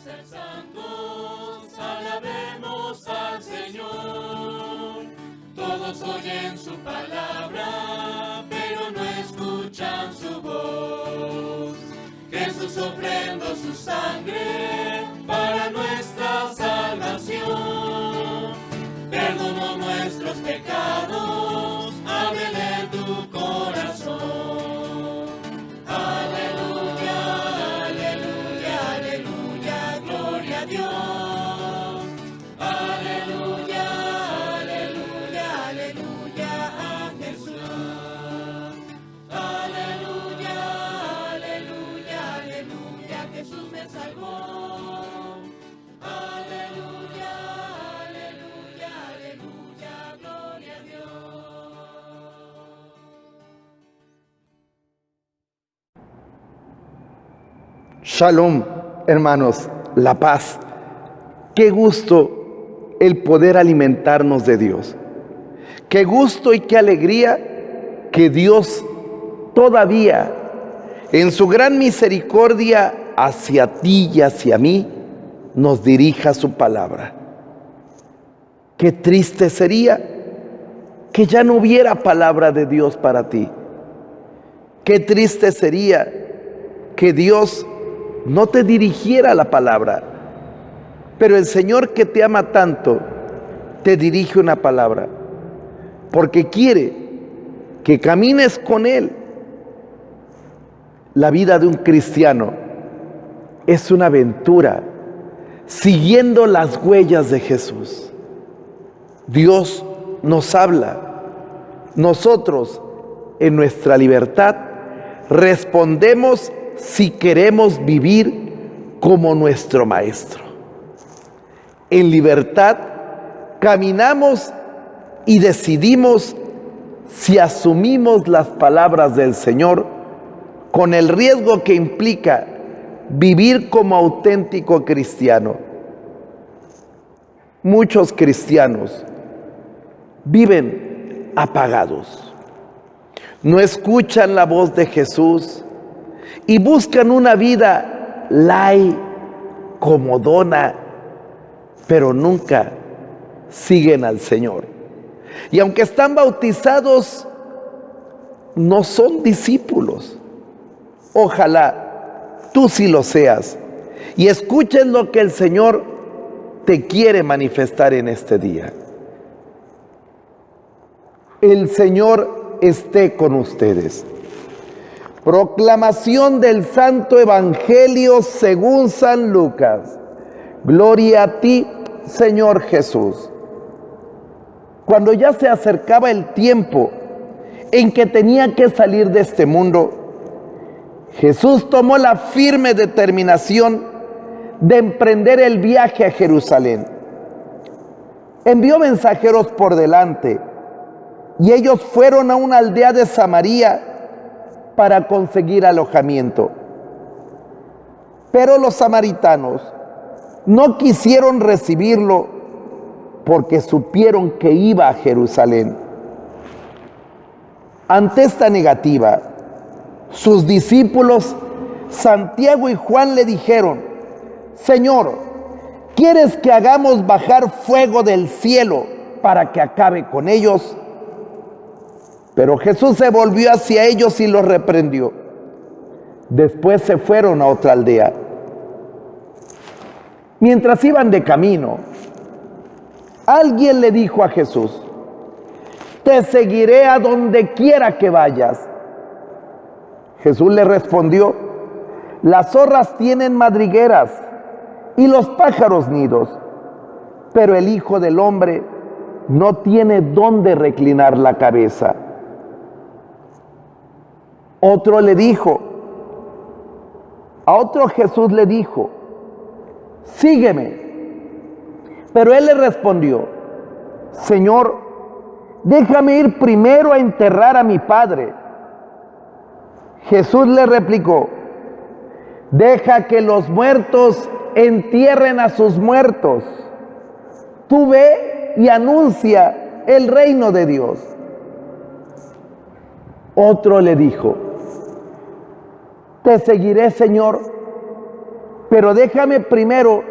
ser santos, alabemos al Señor. Todos oyen su palabra, pero no escuchan su voz. Jesús ofrendó su sangre para nuestra salvación. Perdonó nuestros pecados, ábrele tu corazón. Aleluya, aleluya, aleluya, gloria a Dios. Aleluya, aleluya, aleluya a Jesús. Aleluya, aleluya, aleluya, Jesús me salvó. Aleluya, aleluya, aleluya, gloria a Dios. Shalom, hermanos, la paz. Qué gusto el poder alimentarnos de Dios. Qué gusto y qué alegría que Dios todavía, en su gran misericordia hacia ti y hacia mí, nos dirija su palabra. Qué triste sería que ya no hubiera palabra de Dios para ti. Qué triste sería que Dios no te dirigiera la palabra. Pero el Señor, que te ama tanto, te dirige una palabra, porque quiere que camines con Él. La vida de un cristiano es una aventura siguiendo las huellas de Jesús. Dios nos habla. Nosotros, en nuestra libertad, respondemos si queremos vivir como nuestro Maestro. En libertad caminamos y decidimos si asumimos las palabras del Señor con el riesgo que implica vivir como auténtico cristiano. Muchos cristianos viven apagados, no escuchan la voz de Jesús y buscan una vida light, comodona, pero nunca siguen al Señor. Y aunque están bautizados, no son discípulos. Ojalá tú sí lo seas y escuches lo que el Señor te quiere manifestar en este día. El Señor esté con ustedes. Proclamación del Santo Evangelio según San Lucas. Gloria a ti, Señor Jesús. Cuando ya se acercaba el tiempo en que tenía que salir de este mundo, Jesús tomó la firme determinación de emprender el viaje a Jerusalén. Envió mensajeros por delante y ellos fueron a una aldea de Samaria para conseguir alojamiento. Pero los samaritanos no quisieron recibirlo porque supieron que iba a Jerusalén. Ante esta negativa, sus discípulos Santiago y Juan le dijeron: Señor, ¿quieres que hagamos bajar fuego del cielo para que acabe con ellos? Pero Jesús se volvió hacia ellos y los reprendió. Después se fueron a otra aldea. Mientras iban de camino, alguien le dijo a Jesús: te seguiré a donde quiera que vayas. Jesús le respondió: las zorras tienen madrigueras y los pájaros nidos, pero el Hijo del Hombre no tiene dónde reclinar la cabeza. A otro Jesús le dijo: sígueme. Pero él le respondió: Señor, déjame ir primero a enterrar a mi padre. Jesús le replicó: deja que los muertos entierren a sus muertos. Tú ve y anuncia el reino de Dios. Otro le dijo: te seguiré, Señor, pero déjame primero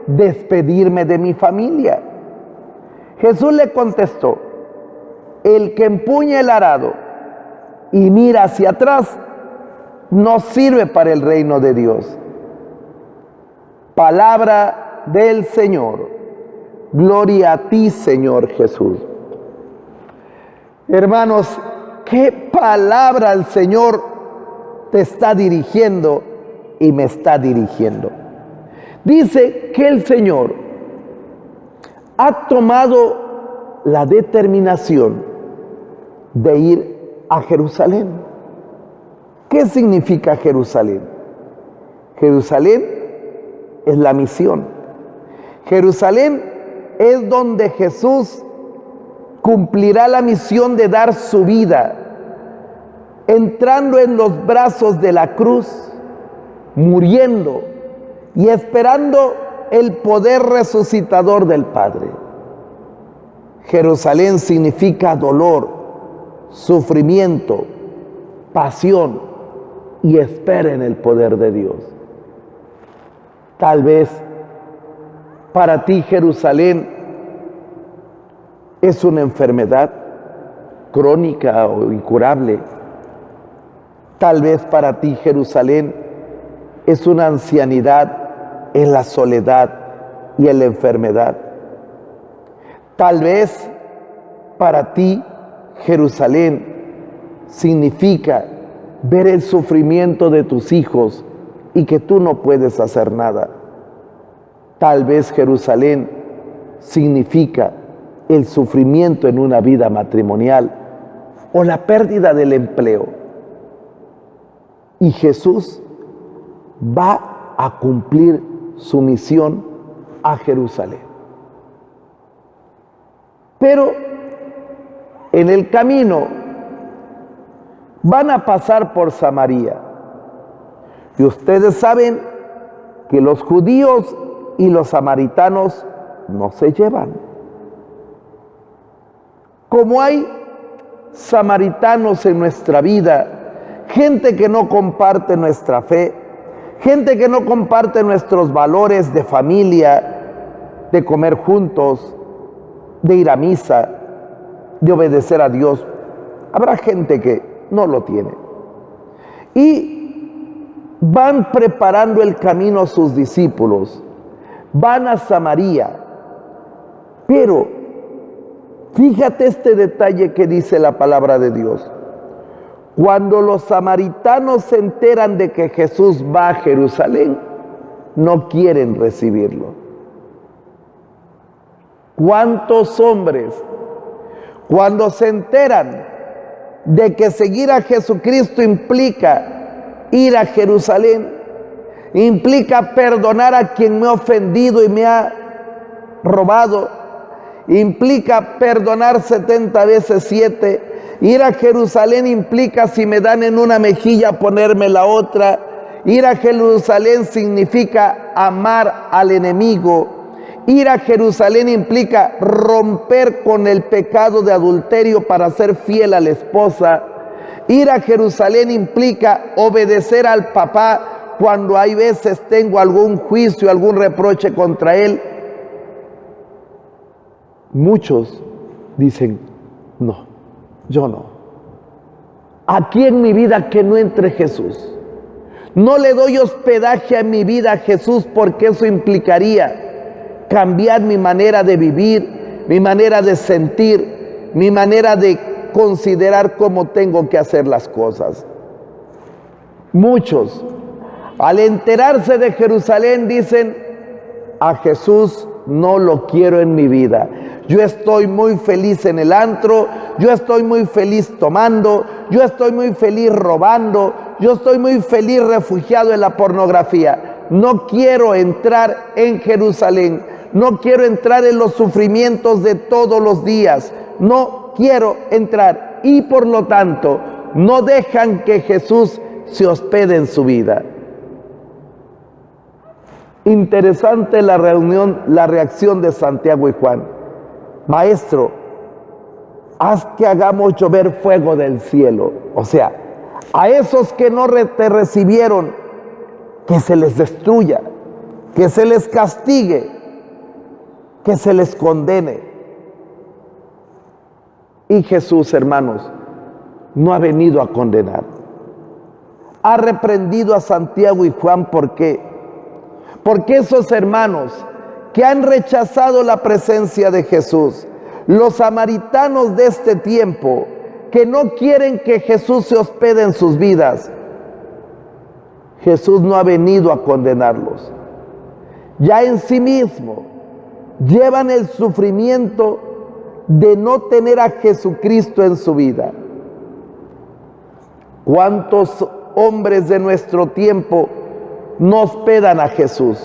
despedirme de mi familia. Jesús le contestó: el que empuña el arado y mira hacia atrás no sirve para el reino de Dios. Palabra del Señor. Gloria a ti, Señor Jesús. Hermanos, qué palabra el Señor te está dirigiendo y me está dirigiendo. Dice que el Señor ha tomado la determinación de ir a Jerusalén. ¿Qué significa Jerusalén? Jerusalén es la misión. Jerusalén es donde Jesús cumplirá la misión de dar su vida, entrando en los brazos de la cruz, muriendo y esperando el poder resucitador del Padre. Jerusalén significa dolor, sufrimiento, pasión y espera en el poder de Dios. Tal vez para ti Jerusalén es una enfermedad crónica o incurable. Tal vez para ti Jerusalén es una ancianidad en la soledad y en la enfermedad. Tal vez para ti Jerusalén significa ver el sufrimiento de tus hijos y que tú no puedes hacer nada. Tal vez Jerusalén significa el sufrimiento en una vida matrimonial o la pérdida del empleo. Y Jesús va a cumplir su misión a Jerusalén. Pero en el camino van a pasar por Samaria. Y ustedes saben que los judíos y los samaritanos no se llevan. Como hay samaritanos en nuestra vida, gente que no comparte nuestra fe, gente que no comparte nuestros valores de familia, de comer juntos, de ir a misa, de obedecer a Dios, habrá gente que no lo tiene. Y van preparando el camino a sus discípulos, van a Samaria, pero fíjate este detalle que dice la palabra de Dios. Cuando los samaritanos se enteran de que Jesús va a Jerusalén, no quieren recibirlo. ¿Cuántos hombres, cuando se enteran de que seguir a Jesucristo implica ir a Jerusalén, implica perdonar a quien me ha ofendido y me ha robado, implica perdonar 70 veces 7, ir a Jerusalén implica, si me dan en una mejilla, ponerme la otra, ir a Jerusalén significa amar al enemigo, ir a Jerusalén implica romper con el pecado de adulterio para ser fiel a la esposa, ir a Jerusalén implica obedecer al papá cuando hay veces tengo algún juicio, algún reproche contra él. Muchos dicen, no, yo no. Aquí en mi vida que no entre Jesús. No le doy hospedaje a mi vida a Jesús porque eso implicaría cambiar mi manera de vivir, mi manera de sentir, mi manera de considerar cómo tengo que hacer las cosas. Muchos, al enterarse de Jerusalén, dicen, a Jesús no lo quiero en mi vida. Yo estoy muy feliz en el antro, yo estoy muy feliz tomando, yo estoy muy feliz robando, yo estoy muy feliz refugiado en la pornografía. No quiero entrar en Jerusalén, no quiero entrar en los sufrimientos de todos los días, no quiero entrar y por lo tanto no dejan que Jesús se hospede en su vida. Interesante la reacción de Santiago y Juan. Maestro, haz que hagamos llover fuego del cielo. O sea, a esos que no te recibieron, que se les destruya. que se les castigue, que se les condene. Y Jesús, hermanos, no ha venido a condenar. Ha reprendido a Santiago y Juan. ¿Por qué? Porque esos hermanos que han rechazado la presencia de Jesús, los samaritanos de este tiempo, que no quieren que Jesús se hospede en sus vidas, Jesús no ha venido a condenarlos. Ya en sí mismo llevan el sufrimiento de no tener a Jesucristo en su vida. ¿Cuántos hombres de nuestro tiempo no hospedan a Jesús?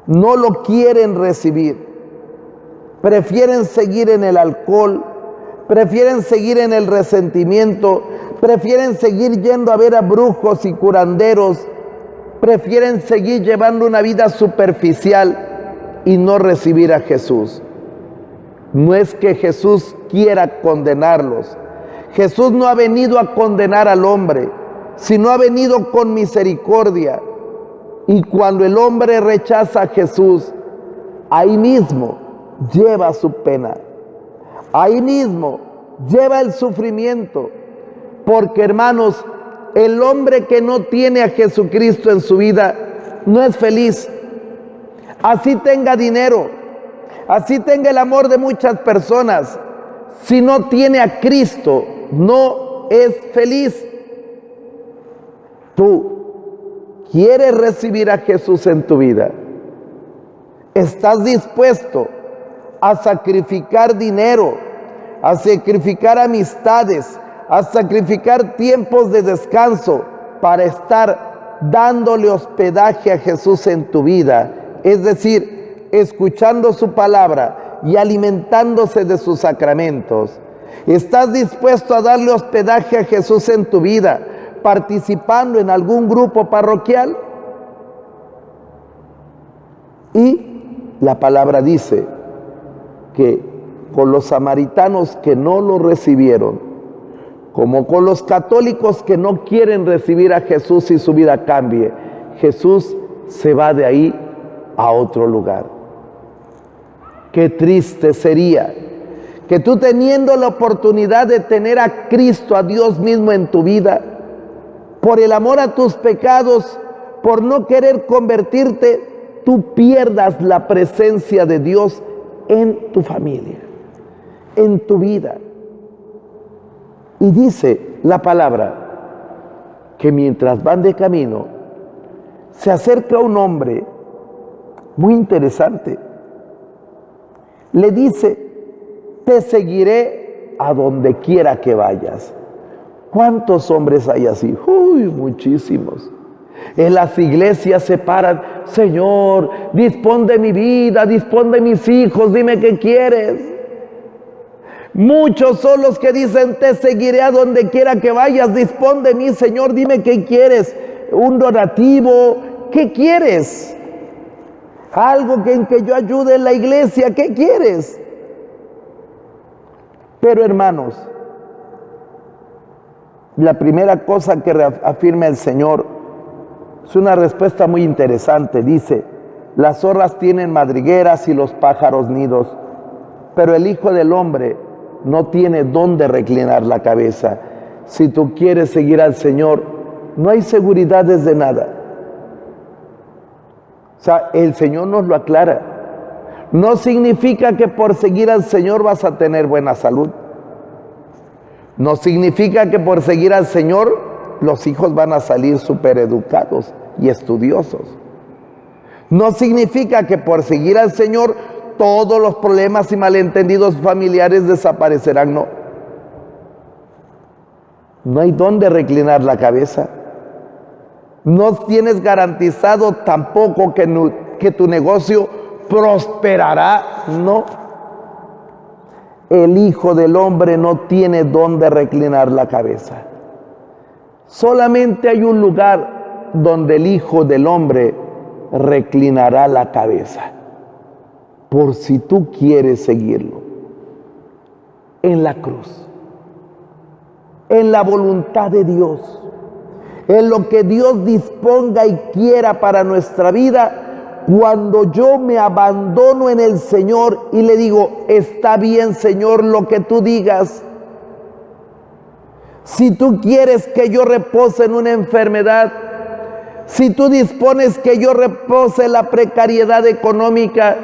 No lo quieren recibir. Prefieren seguir en el alcohol, prefieren seguir en el resentimiento, prefieren seguir yendo a ver a brujos y curanderos, prefieren seguir llevando una vida superficial y no recibir a Jesús. No es que Jesús quiera condenarlos. Jesús no ha venido a condenar al hombre, sino ha venido con misericordia. Y cuando el hombre rechaza a Jesús, ahí mismo lleva su pena. Ahí mismo lleva el sufrimiento. Porque, hermanos, el hombre que no tiene a Jesucristo en su vida no es feliz. Así tenga dinero, así tenga el amor de muchas personas, si no tiene a Cristo, no es feliz. Tú quieres recibir a Jesús en tu vida. ¿Estás dispuesto a sacrificar dinero, a sacrificar amistades, a sacrificar tiempos de descanso para estar dándole hospedaje a Jesús en tu vida? Es decir, escuchando su palabra y alimentándose de sus sacramentos. ¿Estás dispuesto a darle hospedaje a Jesús en tu vida, participando en algún grupo parroquial? Y la palabra dice que con los samaritanos que no lo recibieron, como con los católicos que no quieren recibir a Jesús y su vida cambie, Jesús se va de ahí a otro lugar. Qué triste sería que tú, teniendo la oportunidad de tener a Cristo, a Dios mismo en tu vida, por el amor a tus pecados, por no querer convertirte, tú pierdas la presencia de Dios en tu familia, en tu vida. Y dice la palabra que mientras van de camino, se acerca un hombre muy interesante. Le dice: te seguiré a donde quiera que vayas. ¿Cuántos hombres hay así? Uy, muchísimos. En las iglesias se paran: Señor, dispón de mi vida, dispón de mis hijos, dime qué quieres. Muchos son los que dicen: te seguiré a donde quiera que vayas, dispón de mí, Señor, dime qué quieres. Un donativo, ¿qué quieres? Algo en que yo ayude en la iglesia, ¿qué quieres? Pero, hermanos, la primera cosa que afirma el Señor es una respuesta muy interesante. Dice: las zorras tienen madrigueras y los pájaros nidos, pero el Hijo del Hombre no tiene dónde reclinar la cabeza. Si tú quieres seguir al Señor, no hay seguridades de nada. O sea, el Señor nos lo aclara. No significa que por seguir al Señor vas a tener buena salud. No significa que por seguir al Señor los hijos van a salir súper educados y estudiosos. No significa que por seguir al Señor todos los problemas y malentendidos familiares desaparecerán. No. No hay dónde reclinar la cabeza. No tienes garantizado tampoco que tu negocio prosperará. No. El Hijo del Hombre no tiene dónde reclinar la cabeza. Solamente hay un lugar donde el Hijo del Hombre reclinará la cabeza, por si tú quieres seguirlo: en la cruz, en la voluntad de Dios, en lo que Dios disponga y quiera para nuestra vida, cuando yo me abandono en el Señor y le digo, está bien, Señor, lo que tú digas. Si tú quieres que yo repose en una enfermedad, si tú dispones que yo repose en la precariedad económica,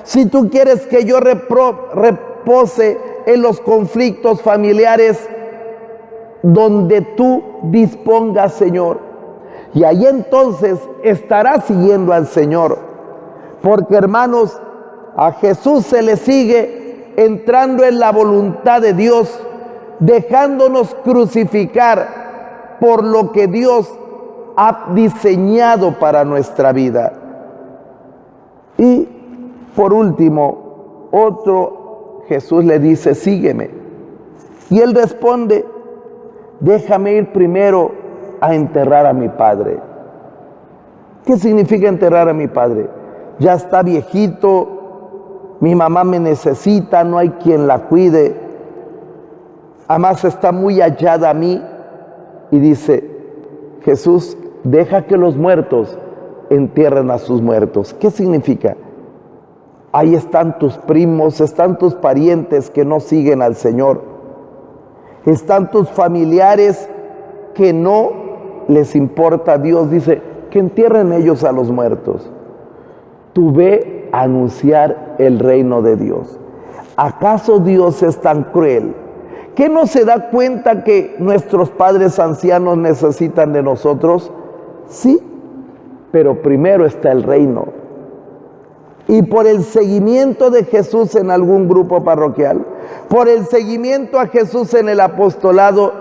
si tú quieres que yo repose en los conflictos familiares, donde tú dispongas, Señor. Y ahí entonces estarás siguiendo al Señor. Porque, hermanos, a Jesús se le sigue entrando en la voluntad de Dios, dejándonos crucificar por lo que Dios ha diseñado para nuestra vida. Y por último, otro Jesús le dice, sígueme. Y él responde, déjame ir primero a enterrar a mi padre. ¿Qué significa enterrar a mi padre? Ya está viejito, mi mamá me necesita, no hay quien la cuide. Además está muy hallada a mí. Y dice, Jesús, deja que los muertos entierren a sus muertos. ¿Qué significa? Ahí están tus primos, están tus parientes que no siguen al Señor. Están tus familiares que no les importa a Dios. Dice, que entierren ellos a los muertos. Tú ve a anunciar el reino de Dios. ¿Acaso Dios es tan cruel que no se da cuenta que nuestros padres ancianos necesitan de nosotros? Sí, pero primero está el reino. Y por el seguimiento de Jesús en algún grupo parroquial, por el seguimiento a Jesús en el apostolado,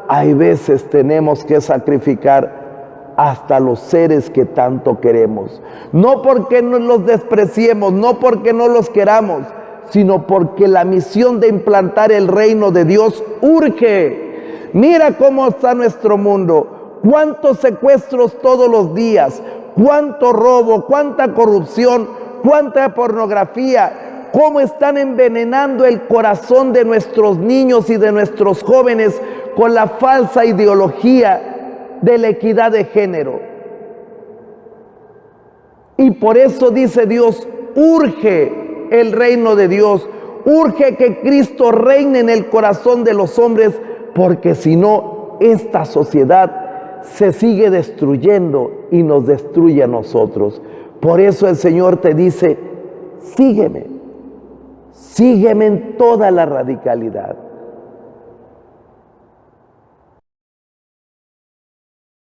hay veces tenemos que sacrificar hasta los seres que tanto queremos. No porque no los despreciemos, no porque no los queramos, sino porque la misión de implantar el reino de Dios urge. Mira cómo está nuestro mundo, cuántos secuestros todos los días, cuánto robo, cuánta corrupción, cuánta pornografía, cómo están envenenando el corazón de nuestros niños y de nuestros jóvenes con la falsa ideología de la equidad de género. Y por eso dice Dios, urge el reino de Dios, urge que Cristo reine en el corazón de los hombres, porque si no, esta sociedad se sigue destruyendo y nos destruye a nosotros. Por eso el Señor te dice, sígueme, sígueme en toda la radicalidad.